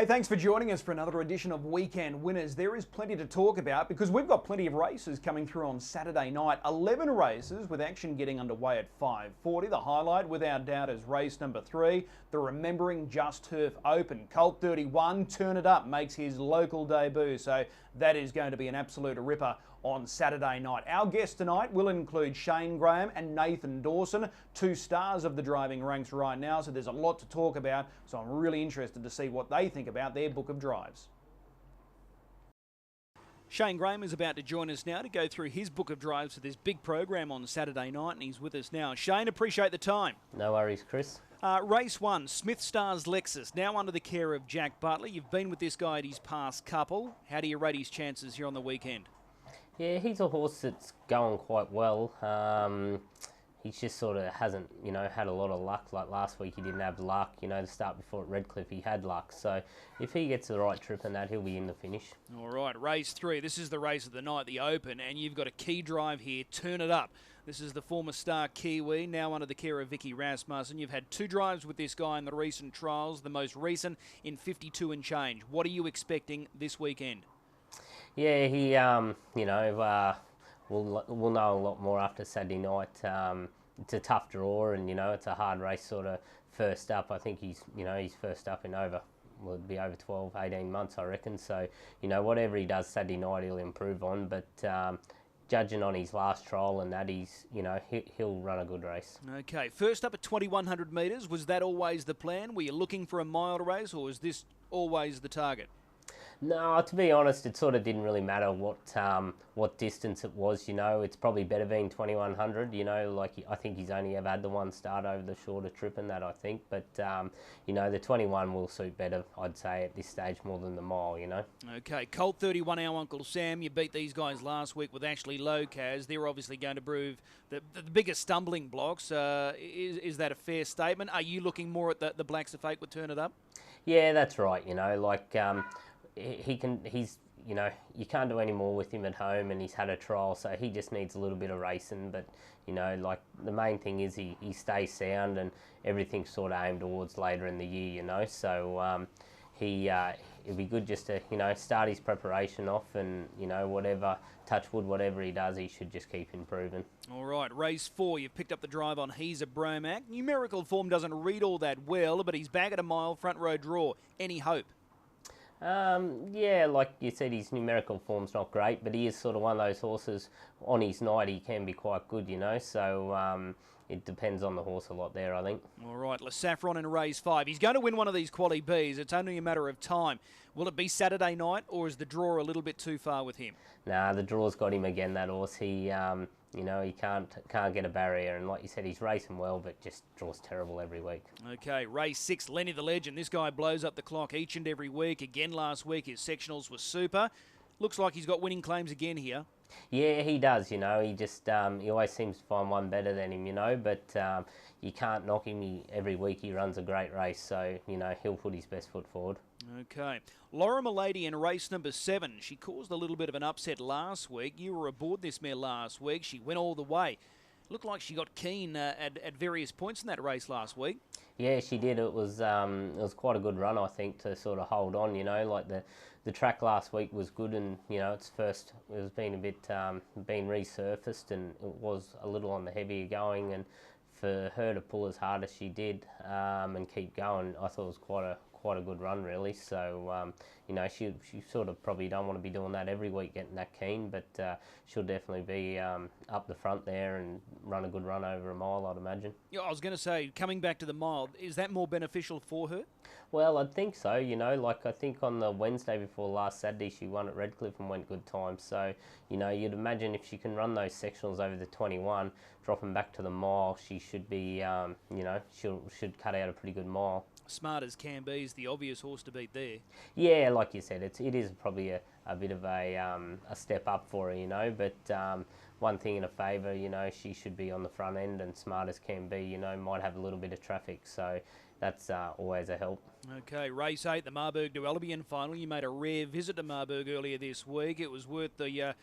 Hey, thanks for joining us for another edition of Weekend Winners. There is plenty to talk about because we've got plenty of races coming through on Saturday night. 11 races with action getting underway at 5:40. The highlight, without doubt, is race number 3, the Remembering Just Turf Open. Colt 31, Turn It Up, makes his local debut, so that is going to be an absolute ripper on Saturday night. Our guests tonight will include Shane Graham and Nathan Dawson, two stars of the driving ranks right now, so there's a lot to talk about, so I'm really interested to see what they think about their book of drives. Shane Graham is about to join us now to go through his book of drives for this big program on Saturday night, and he's with us now. Shane, appreciate the time. No worries, Chris. Race 1, Smith Stars Lexus, now under the care of Jack Butler. You've been with this guy at his past couple. How do you rate his chances here on the weekend? Yeah, he's a horse that's going quite well. He just sort of hasn't, had a lot of luck. Like last week he didn't have luck. The start before at Redcliffe he had luck. So if he gets the right trip and that, he'll be in the finish. All right, race 3. This is the race of the night, the Open, and you've got a key drive here, Turn It Up. This is the former star Kiwi, now under the care of Vicki Rasmussen. You've had 2 drives with this guy in the recent trials, the most recent in 52 and change. What are you expecting this weekend? Yeah, he, we'll know a lot more after Saturday night. It's a tough draw, and it's a hard race sort of first up. I think he's first up in it'll be over 12, 18 months, I reckon. So, whatever he does Saturday night, he'll improve on. But judging on his last trial and that, he'll run a good race. Okay, first up at 2,100 metres. Was that always the plan? Were you looking for a mile race, or was this always the target? No, to be honest, it sort of didn't really matter what distance it was. It's probably better being 2,100. I think he's only ever had the one start over the shorter trip and that, I think. But the 21 will suit better, I'd say, at this stage more than the mile. Okay, Colt 31, our Uncle Sam. You beat these guys last week with Ashley Locaz. They're obviously going to prove the biggest stumbling blocks. Is that a fair statement? Are you looking more at the Blacks of Fate with Turn It Up? Yeah, that's right. You can't do any more with him at home, and he's had a trial, so he just needs a little bit of racing. But the main thing is he stays sound, and everything's sort of aimed towards later in the year. So it'd be good just to start his preparation off, and whatever, touch wood, whatever he does, he should just keep improving. All right, race 4, you've picked up the drive on He's a Bromac. Numerical form doesn't read all that well, but he's back at a mile, front row draw. Any hope? Yeah, like you said, his numerical form's not great, but he is sort of one of those horses, on his night he can be quite good, so it depends on the horse a lot there, I think. All right, Le Saffron in race 5. He's going to win one of these Quali Bs. It's only a matter of time. Will it be Saturday night, or is the draw a little bit too far with him? Nah, the draw's got him again, that horse. He he can't get a barrier, and like you said, he's racing well, but just draws terrible every week. Okay, race 6, Lenny the Legend. This guy blows up the clock each and every week. Again last week, his sectionals were super. Looks like he's got winning claims again here. Yeah, he does, he just, he always seems to find one better than him, but you can't knock him. Every week he runs a great race, so, he'll put his best foot forward. Okay. Laura Malady in race number 7. She caused a little bit of an upset last week. You were aboard this mare last week. She went all the way. Looked like she got keen at various points in that race last week. Yeah, she did. It was quite a good run, I think, to sort of hold on. Like the track last week was good, and it was been a bit been resurfaced, and it was a little on the heavier going. And for her to pull as hard as she did and keep going, I thought it was quite a good run, really. So she sort of probably don't want to be doing that every week, getting that keen, but she'll definitely be up the front there and run a good run over a mile, I'd imagine. Yeah, I was going to say, coming back to the mile, is that more beneficial for her? Well, I'd think so. I think on the Wednesday before last Saturday, she won at Redcliffe and went good time. So you'd imagine if she can run those sectionals over the 21, dropping back to the mile, she should be should cut out a pretty good mile. Smart as can be is the obvious horse to beat there. Yeah, like you said, it is probably a bit of a step up for her, but one thing in her favour, she should be on the front end, and Smart as can be, might have a little bit of traffic, so that's always a help. Okay, race 8, the Marburg Duolobian final. You made a rare visit to Marburg earlier this week. It was worth the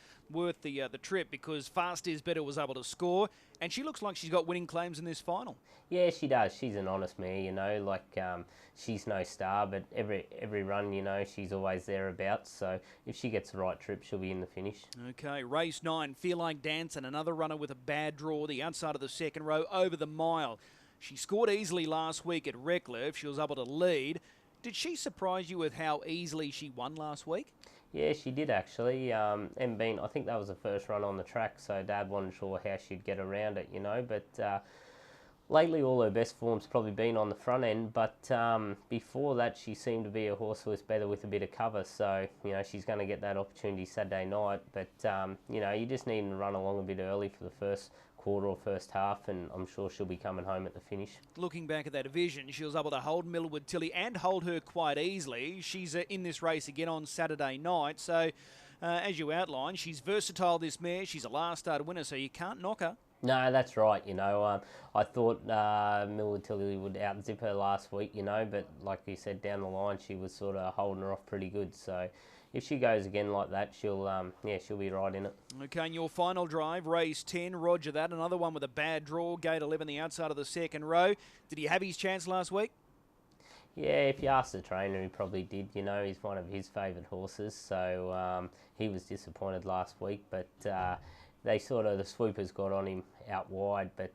trip because Fast Is Better was able to score, and she looks like she's got winning claims in this final. Yeah, she does. She's an honest mare, you know, like she's no star, but every run, you know, she's always thereabouts. So if she gets the right trip, she'll be in the finish. Okay, race 9, Feel Like Dancing, another runner with a bad draw, the outside of the second row, over the mile. She scored easily last week at Redcliffe. She was able to lead. Did she surprise you with how easily she won last week? Yeah, she did actually. I think that was the first run on the track, so Dad wasn't sure how she'd get around it, you know, but lately all her best form's probably been on the front end, but before that she seemed to be a horse who was better with a bit of cover, so, you know, she's going to get that opportunity Saturday night, but, you know, you just need to run along a bit early for the first quarter or first half, and I'm sure she'll be coming home at the finish. Looking back at that division, she was able to hold Millwood Tilly and hold her quite easily. She's in this race again on Saturday night, so as you outlined, she's versatile, this mare. She's a last start winner, so you can't knock her. No, that's right, you know. I thought Millwood Tilly would out-zip her last week, you know, but like you said, down the line she was sort of holding her off pretty good, so if she goes again like that, she'll be right in it. Okay, and your final drive, race 10, Roger that. Another one with a bad draw, gate 11, the outside of the second row. Did he have his chance last week? Yeah, if you ask the trainer, he probably did. You know, he's one of his favourite horses, so he was disappointed last week, but the swoopers got on him out wide, but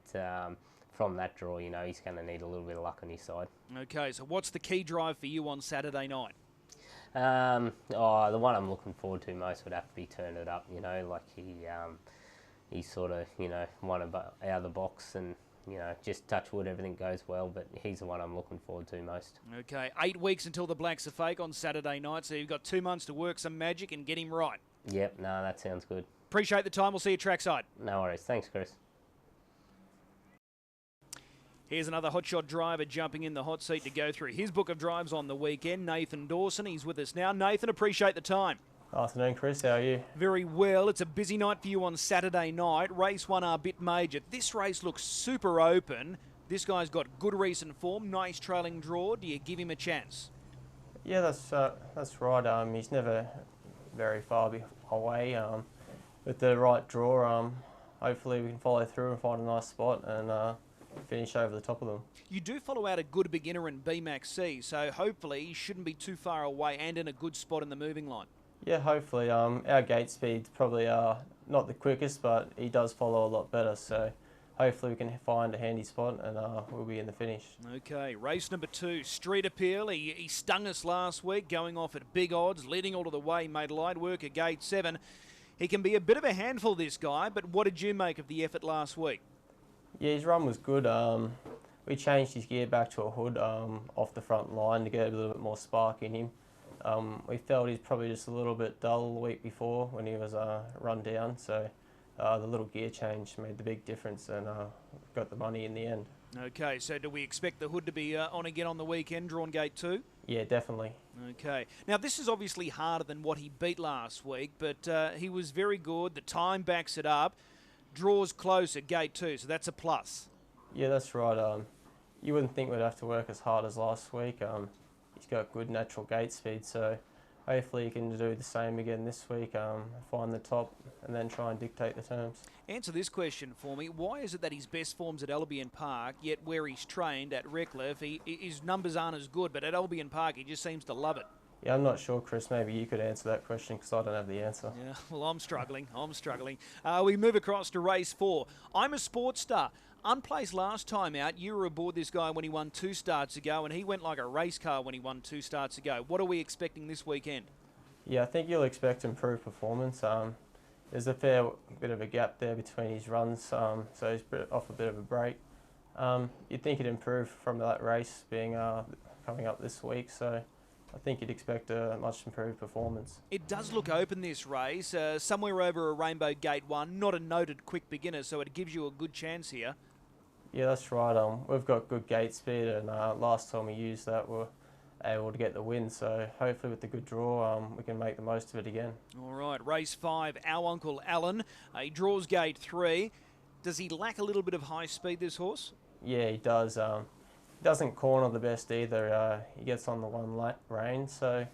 from that draw, you know, he's going to need a little bit of luck on his side. Okay, so what's the key drive for you on Saturday night? The one I'm looking forward to most would have to be Turn It Up, you know, like he's sort of, you know, one out of the box and, you know, just touch wood, everything goes well, but he's the one I'm looking forward to most. Okay, 8 weeks until the Blacks are fake on Saturday night, so you've got 2 months to work some magic and get him right. Yep, no, that sounds good. Appreciate the time. We'll see you trackside. No worries. Thanks, Chris. Here's another hotshot driver jumping in the hot seat to go through his book of drives on the weekend, Nathan Dawson. He's with us now. Nathan, appreciate the time. Afternoon, Chris. How are you? Very well. It's a busy night for you on Saturday night. Race 1 a bit major. This race looks super open. This guy's got good recent form, nice trailing draw. Do you give him a chance? Yeah, that's right. He's never very far away. With the right draw, hopefully we can follow through and find a nice spot and finish over the top of them. You do follow out a good beginner in BMAX C, so hopefully he shouldn't be too far away and in a good spot in the moving line. Yeah, hopefully. Our gate speed's probably not the quickest, but he does follow a lot better, so hopefully we can find a handy spot and we'll be in the finish. Okay, race number 2, Street Appeal. He stung us last week, going off at big odds, leading all of the way, made light work at gate 7. He can be a bit of a handful, this guy, but what did you make of the effort last week? Yeah, his run was good. We changed his gear back to a hood off the front line to get a little bit more spark in him. We felt he's probably just a little bit dull the week before when he was run down, so the little gear change made the big difference and got the money in the end. Okay, so do we expect the hood to be on again on the weekend, drawn gate 2? Yeah, definitely. Okay. Now, this is obviously harder than what he beat last week, but he was very good. The time backs it up. Draws close at gate 2, so that's a plus. Yeah, that's right. You wouldn't think we'd have to work as hard as last week. He's got good natural gate speed, so hopefully he can do the same again this week, find the top and then try and dictate the terms. Answer this question for me. Why is it that his best form's at Albion Park, yet where he's trained at Redcliffe, his numbers aren't as good, but at Albion Park he just seems to love it? Yeah, I'm not sure, Chris. Maybe you could answer that question because I don't have the answer. Yeah, well, I'm struggling. We move across to race 4. I'm a Sports Star. Unplaced last time out. You were aboard this guy when he won 2 starts ago, and he went like a race car when he won 2 starts ago. What are we expecting this weekend? Yeah, I think you'll expect improved performance. There's a fair bit of a gap there between his runs, so he's off a bit of a break. You'd think he'd improve from that race being coming up this week, so I think you'd expect a much improved performance. It does look open, this race, somewhere over a Rainbow Gate 1, not a noted quick beginner, so it gives you a good chance here. Yeah, that's right. We've got good gate speed, and last time we used that, we were able to get the win, so hopefully with the good draw, we can make the most of it again. All right, race 5, Our Uncle Alan. He draws gate 3. Does he lack a little bit of high speed, this horse? Yeah, he does. He doesn't corner the best either. He gets on the one rein, so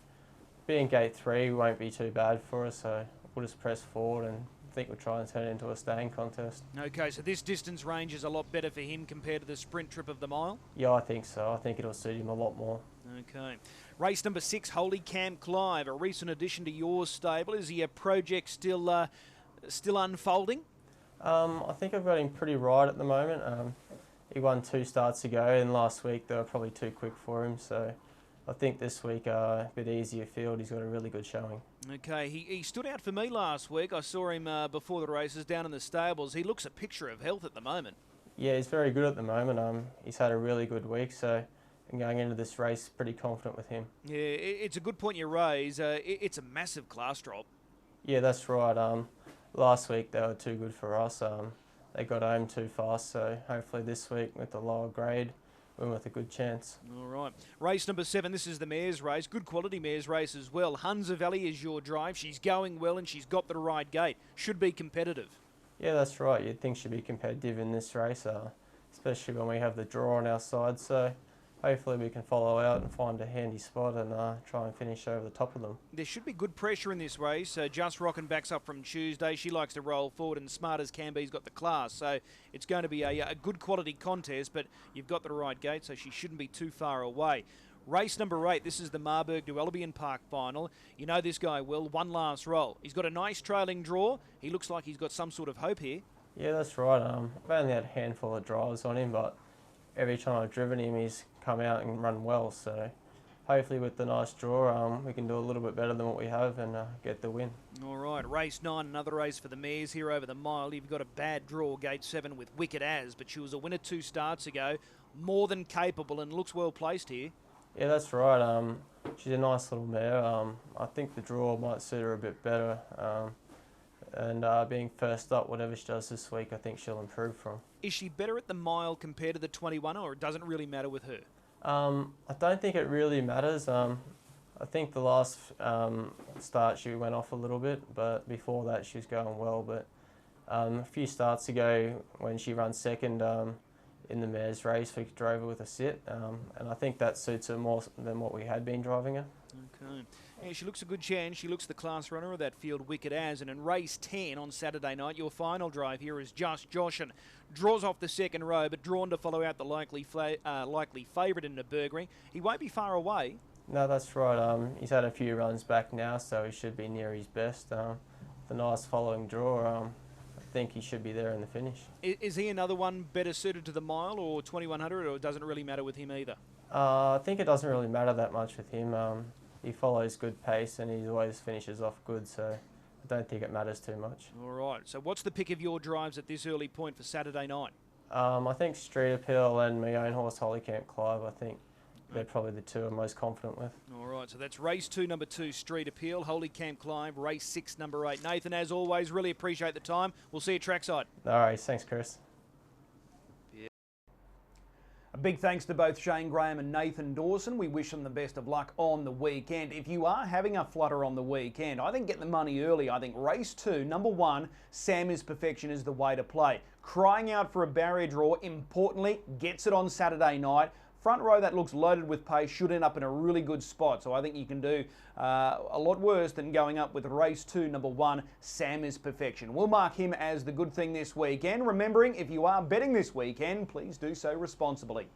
being gate 3 won't be too bad for us. So we'll just press forward and I think we'll try and turn it into a staying contest. Okay, so this distance range is a lot better for him compared to the sprint trip of the mile? Yeah, I think so. I think it'll suit him a lot more. Okay. Race number 6, Holy Camp Clive, a recent addition to your stable. Is he a project still unfolding? I think I've got him pretty right at the moment. He won 2 starts ago, and last week they were probably too quick for him, so I think this week a bit easier field. He's got a really good showing. Okay, he stood out for me last week. I saw him before the races down in the stables. He looks a picture of health at the moment. Yeah, he's very good at the moment. He's had a really good week, so I'm going into this race pretty confident with him. Yeah, it's a good point you raise. It's a massive class drop. Yeah, that's right. Last week they were too good for us. They got home too fast, so hopefully this week with the lower grade, we're with a good chance. All right. Race number 7, this is the mare's race. Good quality mare's race as well. Hunza Valley is your drive. She's going well and she's got the right gate. Should be competitive. Yeah, that's right. You'd think she'd be competitive in this race, especially when we have the draw on our side. So hopefully we can follow out and find a handy spot and try and finish over the top of them. There should be good pressure in this race. Just Rockin' backs up from Tuesday. She likes to roll forward, and Smart as Can Be's got the class. So it's going to be a good quality contest, but you've got the right gate, so she shouldn't be too far away. Race number 8, this is the Marburg Duolobian Park final. You know this guy well, one last roll. He's got a nice trailing draw. He looks like he's got some sort of hope here. Yeah, that's right. I've only had a handful of drives on him, but every time I've driven him, he's come out and run well. So hopefully with the nice draw, we can do a little bit better than what we have and get the win. All right, race 9, another race for the mares here over the mile. You've got a bad draw, gate 7 with Wicked As, but she was a winner 2 starts ago. More than capable and looks well placed here. Yeah, that's right. She's a nice little mare. I think the draw might suit her a bit better. And being first up, whatever she does this week, I think she'll improve from. Is she better at the mile compared to the 21, or it doesn't really matter with her? I don't think it really matters. I think the last start she went off a little bit, but before that she was going well. But a few starts ago when she ran second in the mares race, we drove her with a sit, and I think that suits her more than what we had been driving her. Okay. Yeah, she looks a good chance. She looks the class runner of that field, Wicked As. And in race 10 on Saturday night, your final drive here is Just Joshin. Draws off the second row, but drawn to follow out the likely favourite in the Burgery. He won't be far away. No, that's right. He's had a few runs back now, so he should be near his best. The nice following draw, I think he should be there in the finish. Is he another one better suited to the mile or 2100, or it doesn't really matter with him either? I think it doesn't really matter that much with him. He follows good pace and he always finishes off good, so I don't think it matters too much. All right, so what's the pick of your drives at this early point for Saturday night? I think Street Appeal and my own horse Holy Camp Clive, I think they're probably the two I'm most confident with. All right, so that's race 2, number 2, Street Appeal, Holy Camp Clive, race 6, number 8. Nathan, as always, really appreciate the time. We'll see you trackside. All right, thanks, Chris. A big thanks to both Shane Graham and Nathan Dawson. We wish them the best of luck on the weekend. If you are having a flutter on the weekend, I think get the money early. I think race 2, number 1, Sam is Perfection is the way to play. Crying out for a barrier draw, importantly, gets it on Saturday night. Front row that looks loaded with pace should end up in a really good spot. So I think you can do a lot worse than going up with race 2, number 1, Sam is Perfection. We'll mark him as the good thing this weekend. Remembering, if you are betting this weekend, please do so responsibly.